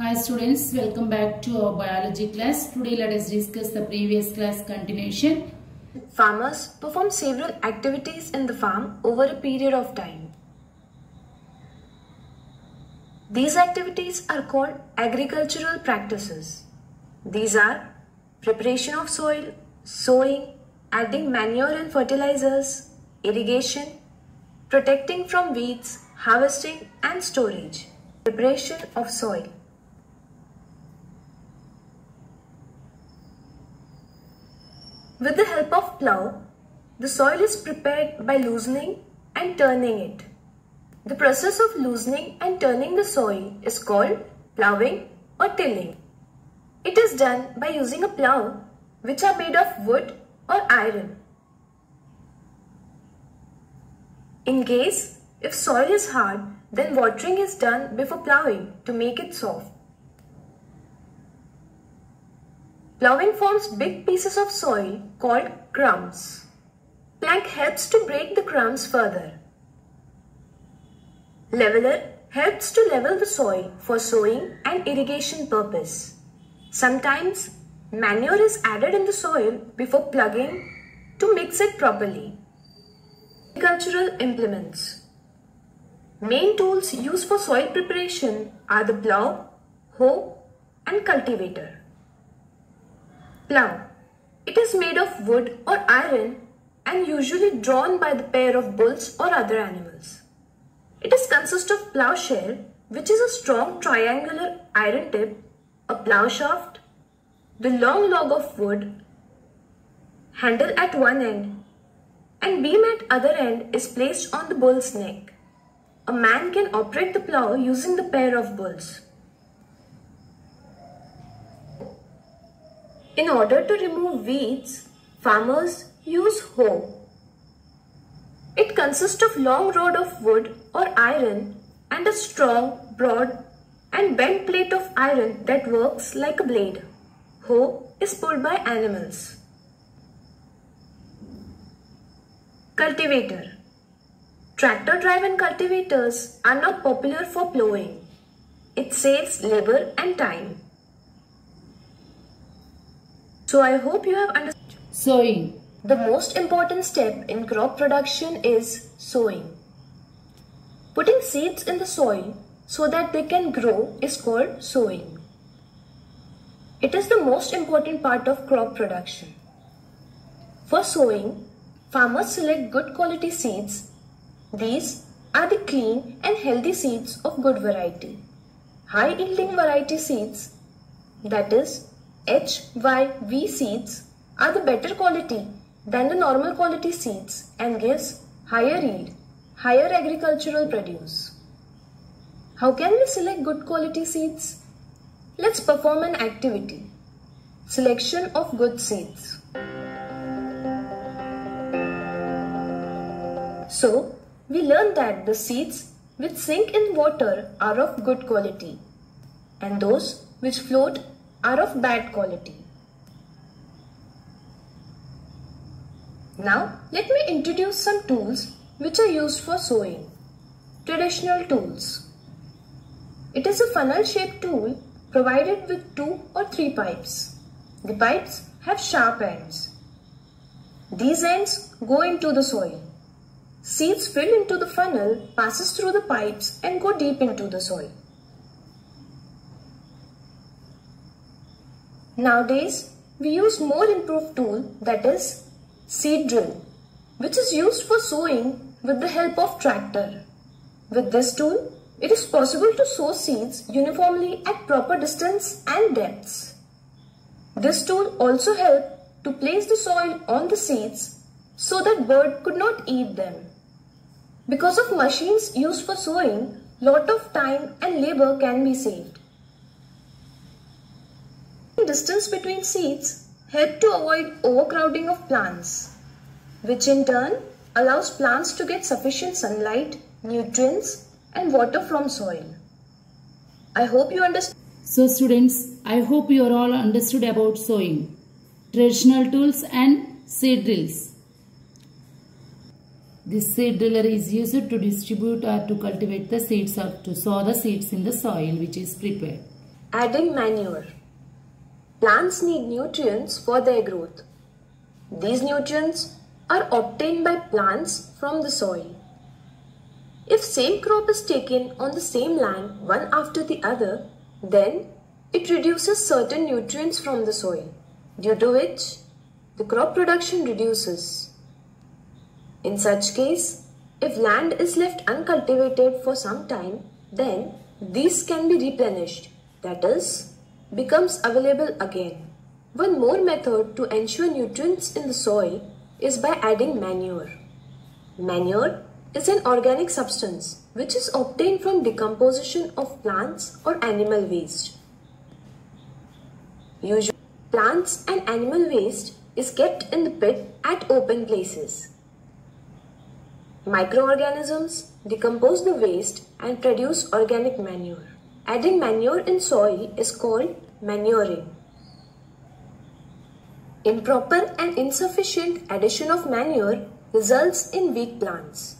Hi students, welcome back to our biology class. Today let us discuss the previous class continuation. Farmers perform several activities in the farm over a period of time. These activities are called agricultural practices. These are preparation of soil, sowing, adding manure and fertilizers, irrigation, protecting from weeds, harvesting and storage. Preparation of soil. With the help of plough, the soil is prepared by loosening and turning it. The process of loosening and turning the soil is called ploughing or tilling. It is done by using a plough which are made of wood or iron. In case if soil is hard, then watering is done before ploughing to make it soft. Ploughing forms big pieces of soil called crumbs. Plank helps to break the crumbs further. Leveler helps to level the soil for sowing and irrigation purpose. Sometimes manure is added in the soil before plugging to mix it properly. Agricultural implements. Main tools used for soil preparation are the plough, hoe and cultivator. Plough. It is made of wood or iron and usually drawn by the pair of bulls or other animals. It is consist of ploughshare, which is a strong triangular iron tip, a plough shaft, the long log of wood, handle at one end, and beam at other end is placed on the bull's neck. A man can operate the plough using the pair of bulls. In order to remove weeds, farmers use hoe. It consists of long rod of wood or iron and a strong, broad and bent plate of iron that works like a blade. Hoe is pulled by animals. Cultivator. Tractor-driven cultivators are not popular for plowing. It saves labor and time. So I hope you have understood. Sowing. The most important step in crop production is sowing. Putting seeds in the soil so that they can grow is called sowing. It is the most important part of crop production. For sowing, farmers select good quality seeds. These are the clean and healthy seeds of good variety. High yielding variety seeds, that is HYV seeds, are the better quality than the normal quality seeds and gives higher yield, higher agricultural produce. How can we select good quality seeds? Let's perform an activity. Selection of good seeds. So, we learned that the seeds which sink in water are of good quality and those which float are of bad quality. Now, let me introduce some tools which are used for sowing. Traditional tools. It is a funnel-shaped tool provided with 2 or 3 pipes. The pipes have sharp ends. These ends go into the soil. Seeds fill into the funnel, passes through the pipes and go deep into the soil. Nowadays, we use more improved tool, that is seed drill, which is used for sowing with the help of tractor. With this tool, it is possible to sow seeds uniformly at proper distance and depths. This tool also helps to place the soil on the seeds so that bird could not eat them. Because of machines used for sowing, lot of time and labor can be saved. Distance between seeds help to avoid overcrowding of plants, which in turn allows plants to get sufficient sunlight, nutrients and water from soil. I hope you understand. So students, I hope you are all understood about sowing, traditional tools and seed drills. This seed driller is used to distribute or to cultivate the seeds or to sow the seeds in the soil which is prepared. Adding manure. Plants need nutrients for their growth. These nutrients are obtained by plants from the soil. If same crop is taken on the same land one after the other, then it reduces certain nutrients from the soil, due to which the crop production reduces. In such case, if land is left uncultivated for some time, then these can be replenished, that is, becomes available again. One more method to ensure nutrients in the soil is by adding manure. Manure is an organic substance which is obtained from decomposition of plants or animal waste. Usually, plants and animal waste is kept in the pit at open places. Microorganisms decompose the waste and produce organic manure. Adding manure in soil is called manuring. Improper and insufficient addition of manure results in weak plants.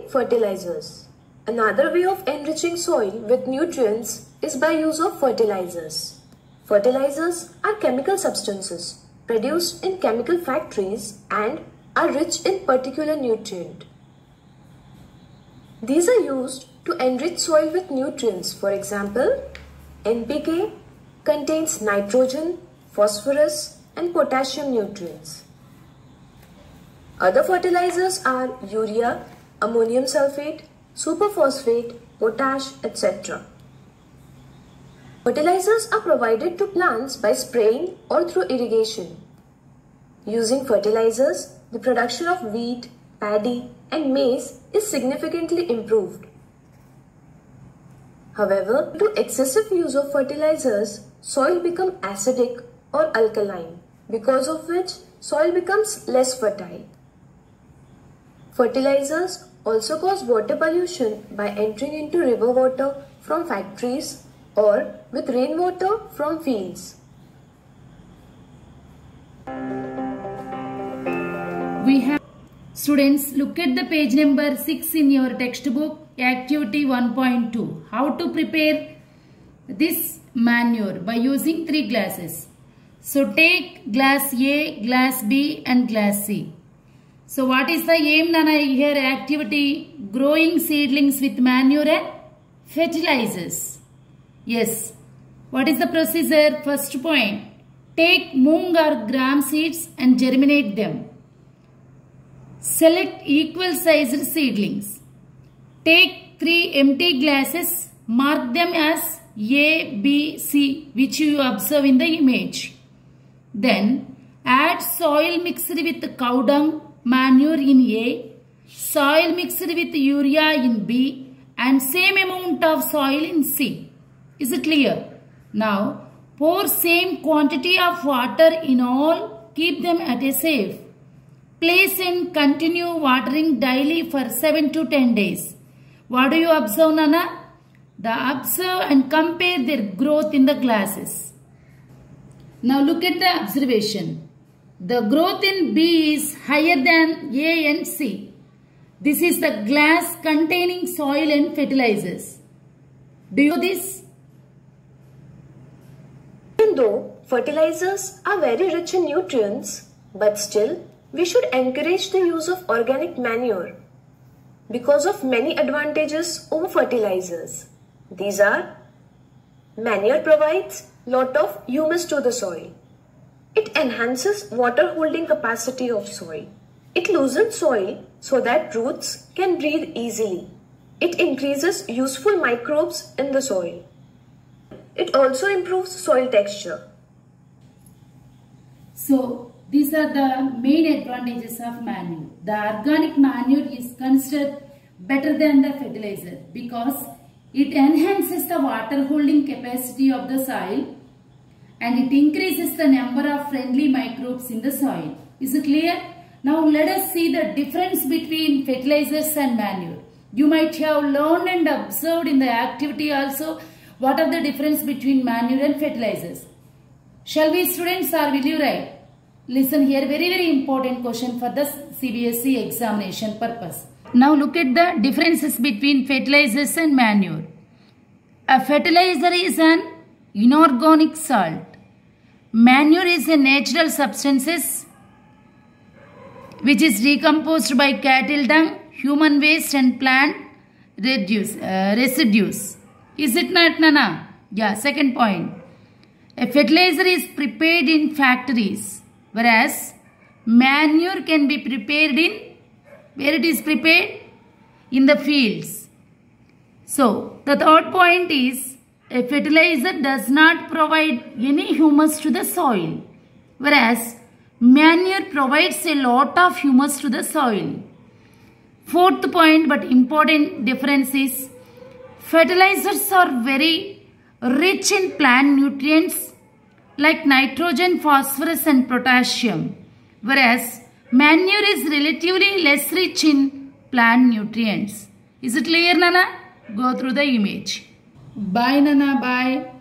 Fertilizers. Another way of enriching soil with nutrients is by use of fertilizers. Fertilizers are chemical substances produced in chemical factories and are rich in particular nutrient. These are used to enrich soil with nutrients. For example, NPK contains nitrogen, phosphorus and potassium nutrients. Other fertilizers are urea, ammonium sulfate, superphosphate, potash, etc. Fertilizers are provided to plants by spraying or through irrigation. Using fertilizers, the production of wheat, paddy and maize is significantly improved. However, due to excessive use of fertilizers, soil becomes acidic or alkaline, because of which soil becomes less fertile. Fertilizers also cause water pollution by entering into river water from factories or with rainwater from fields. We have students, look at the page number 6 in your textbook, activity 1.2. How to prepare this manure by using 3 glasses. So take glass A, glass B and glass C. So what is the aim, Nana, here activity? Growing seedlings with manure and fertilizers. Yes. What is the procedure? First point, take mung or gram seeds and germinate them. Select equal sized seedlings. Take 3 empty glasses, mark them as A, B, C, which you observe in the image. Then add soil mixed with cow dung, manure in A, soil mixed with urea in B and same amount of soil in C. Is it clear? Now pour same quantity of water in all, keep them at a safe place and continue watering daily for 7 to 10 days. What do you observe, Nana? Observe and compare their growth in the glasses. Now look at the observation. The growth in B is higher than A and C. This is the glass containing soil and fertilizers. Do you know this? Even though fertilizers are very rich in nutrients, but still we should encourage the use of organic manure because of many advantages over fertilizers. These are: manure provides lot of humus to the soil. It enhances water holding capacity of soil. It loosens soil so that roots can breathe easily. It increases useful microbes in the soil. It also improves soil texture. So these are the main advantages of manure. The organic manure is considered better than the fertilizer because it enhances the water holding capacity of the soil and it increases the number of friendly microbes in the soil. Is it clear? Now let us see the difference between fertilizers and manure. You might have learned and observed in the activity also what are the difference between manure and fertilizers. Shall we, students, or will you write? Listen here, very important question for the CBSE examination purpose. Now look at the differences between fertilizers and manure. A fertilizer is an inorganic salt. Manure is a natural substances which is decomposed by cattle dung, human waste and plant residues. Is it not, Nana? Yeah, second point. A fertilizer is prepared in factories, whereas manure can be prepared in, where it is prepared? In the fields. So, the third point is, a fertilizer does not provide any humus to the soil, whereas manure provides a lot of humus to the soil. Fourth point, but important difference is, fertilizers are very rich in plant nutrients like nitrogen, phosphorus and potassium, whereas manure is relatively less rich in plant nutrients. Is it clear, Nana? Go through the image. Bye, Nana. Bye.